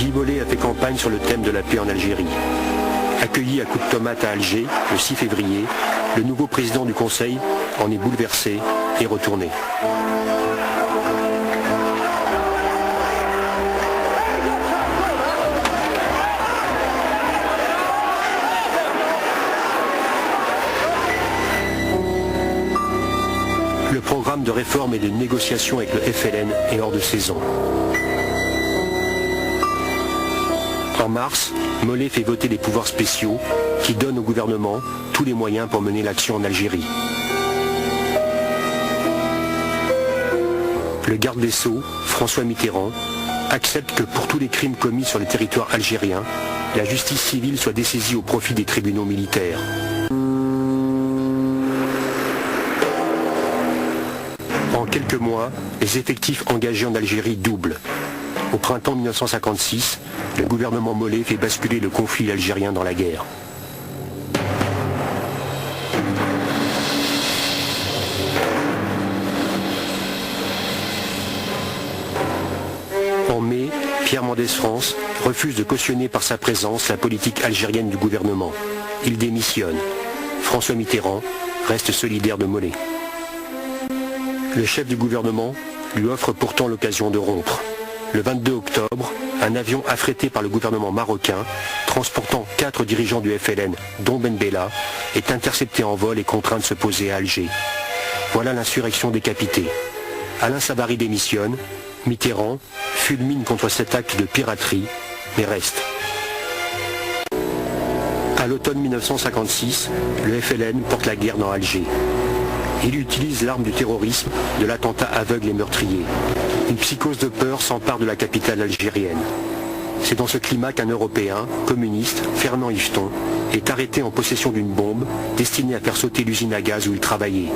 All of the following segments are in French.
Élie Mollet a fait campagne sur le thème de la paix en Algérie. Accueilli à coups de tomates à Alger, le 6 février, le nouveau président du Conseil en est bouleversé et retourné. Le programme de réforme et de négociation avec le FLN est hors de saison. En mars, Mollet fait voter des pouvoirs spéciaux qui donnent au gouvernement tous les moyens pour mener l'action en Algérie. Le garde des Sceaux, François Mitterrand, accepte que pour tous les crimes commis sur le territoire algérien, la justice civile soit dessaisie au profit des tribunaux militaires. En quelques mois, les effectifs engagés en Algérie doublent. Au printemps 1956, le gouvernement Mollet fait basculer le conflit algérien dans la guerre. En mai, Pierre Mendès France refuse de cautionner par sa présence la politique algérienne du gouvernement. Il démissionne. François Mitterrand reste solidaire de Mollet. Le chef du gouvernement lui offre pourtant l'occasion de rompre. Le 22 octobre, un avion affrété par le gouvernement marocain, transportant 4 dirigeants du FLN, dont Ben Bella, est intercepté en vol et contraint de se poser à Alger. Voilà l'insurrection décapitée. Alain Savary démissionne, Mitterrand fulmine contre cet acte de piraterie, mais reste. À l'automne 1956, le FLN porte la guerre dans Alger. Il utilise l'arme du terrorisme, de l'attentat aveugle et meurtrier. Une psychose de peur s'empare de la capitale algérienne. C'est dans ce climat qu'un Européen, communiste, Fernand Yveton, est arrêté en possession d'une bombe destinée à faire sauter l'usine à gaz où il travaillait.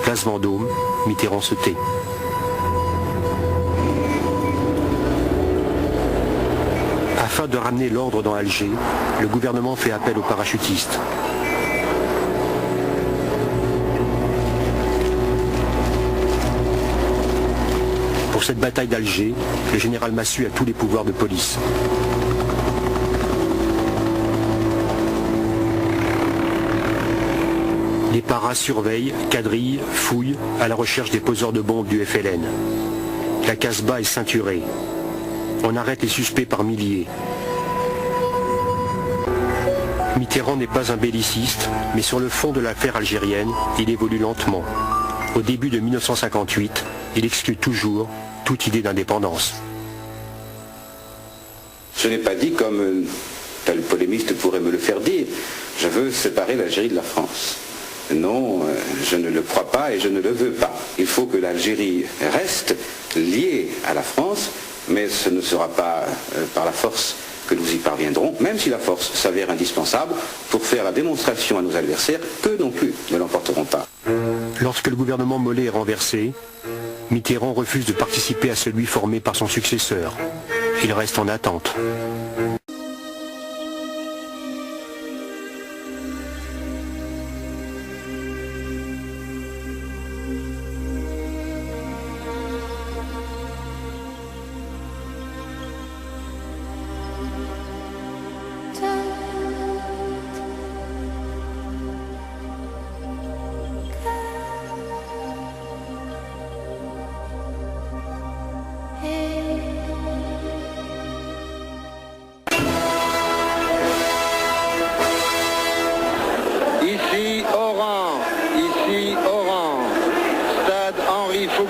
Place Vendôme, Mitterrand se tait. Afin de ramener l'ordre dans Alger, le gouvernement fait appel aux parachutistes. Pour cette bataille d'Alger, le général Massu a tous les pouvoirs de police. Les paras surveillent, quadrillent, fouillent à la recherche des poseurs de bombes du FLN. La Casbah est ceinturée. On arrête les suspects par milliers. Mitterrand n'est pas un belliciste, mais sur le fond de l'affaire algérienne, il évolue lentement. Au début de 1958, il exclut toujours toute idée d'indépendance. Je n'ai pas dit, comme tel polémiste pourrait me le faire dire, je veux séparer l'Algérie de la France. Non, je ne le crois pas et je ne le veux pas. Il faut que l'Algérie reste liée à la France, mais ce ne sera pas par la force que nous y parviendrons, même si la force s'avère indispensable pour faire la démonstration à nos adversaires que non plus ne l'emporteront pas. Lorsque le gouvernement Mollet est renversé, Mitterrand refuse de participer à celui formé par son successeur. Il reste en attente.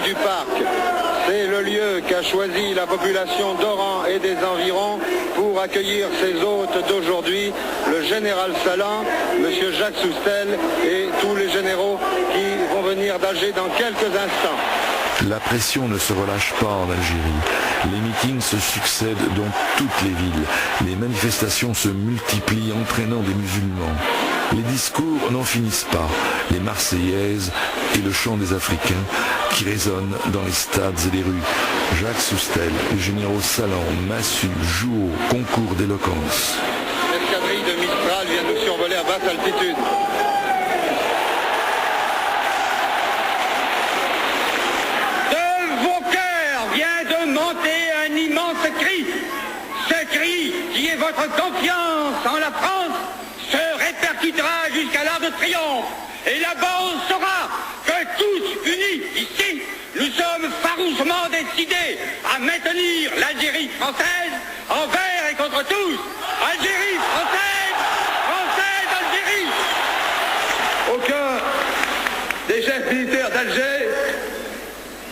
Du parc. C'est le lieu qu'a choisi la population d'Oran et des environs pour accueillir ses hôtes d'aujourd'hui, le général Salan, monsieur Jacques Soustelle et tous les généraux qui vont venir d'Alger dans quelques instants. La pression ne se relâche pas en Algérie. Les meetings se succèdent dans toutes les villes. Les manifestations se multiplient, entraînant des musulmans. Les discours n'en finissent pas. Les Marseillaises et le chant des Africains qui résonnent dans les stades et les rues. Jacques Soustelle, les généraux Salan, Massu, Jouot, concours d'éloquence. L'escadrille de Mistral vient de survoler à basse altitude. De vos cœurs vient de monter notre confiance en la France se répercutera jusqu'à l'Arc de Triomphe. Et là-bas, on saura que tous unis ici, nous sommes farouchement décidés à maintenir l'Algérie française envers et contre tous. Algérie française, française Algérie. Aucun des chefs militaires d'Alger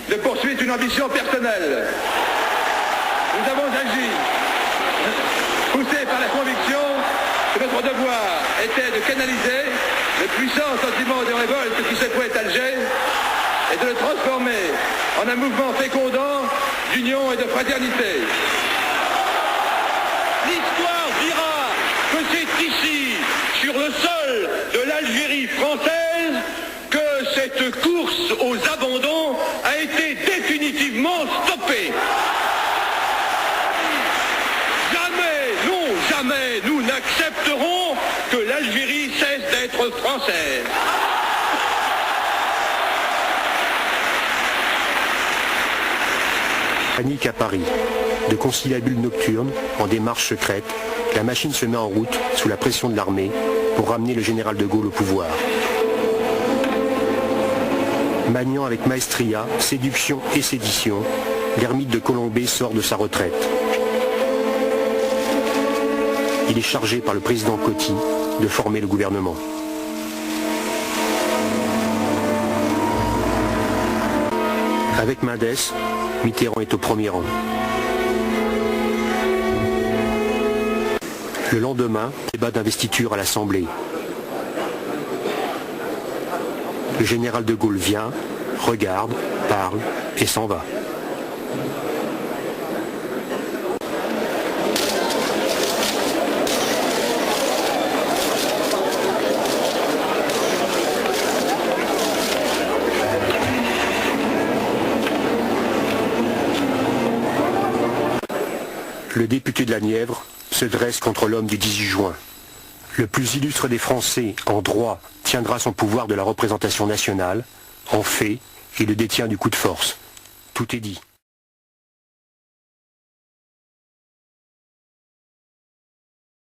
ne poursuit une ambition personnelle. Nous avons agi, poussés par la conviction que notre devoir était de canaliser le puissant sentiment de révolte qui secouait Alger et de le transformer en un mouvement fécondant d'union et de fraternité. L'histoire dira que c'est ici, sur le sol de l'Algérie française, que cette course aux abandons a été définitivement stoppée. Jamais, non, jamais, nous n'accepterons que l'Algérie cesse d'être française. Panique à Paris. De conciliabules nocturnes, en démarche secrète, la machine se met en route sous la pression de l'armée pour ramener le général de Gaulle au pouvoir. Maniant avec maestria, séduction et sédition, l'ermite de Colombey sort de sa retraite. Il est chargé par le président Coty de former le gouvernement. Avec Mendes, Mitterrand est au premier rang. Le lendemain, débat d'investiture à l'Assemblée. Le général de Gaulle vient, regarde, parle et s'en va. Le député de la Nièvre se dresse contre l'homme du 18 juin. Le plus illustre des Français en droit tiendra son pouvoir de la représentation nationale. En fait, il le détient du coup de force. Tout est dit.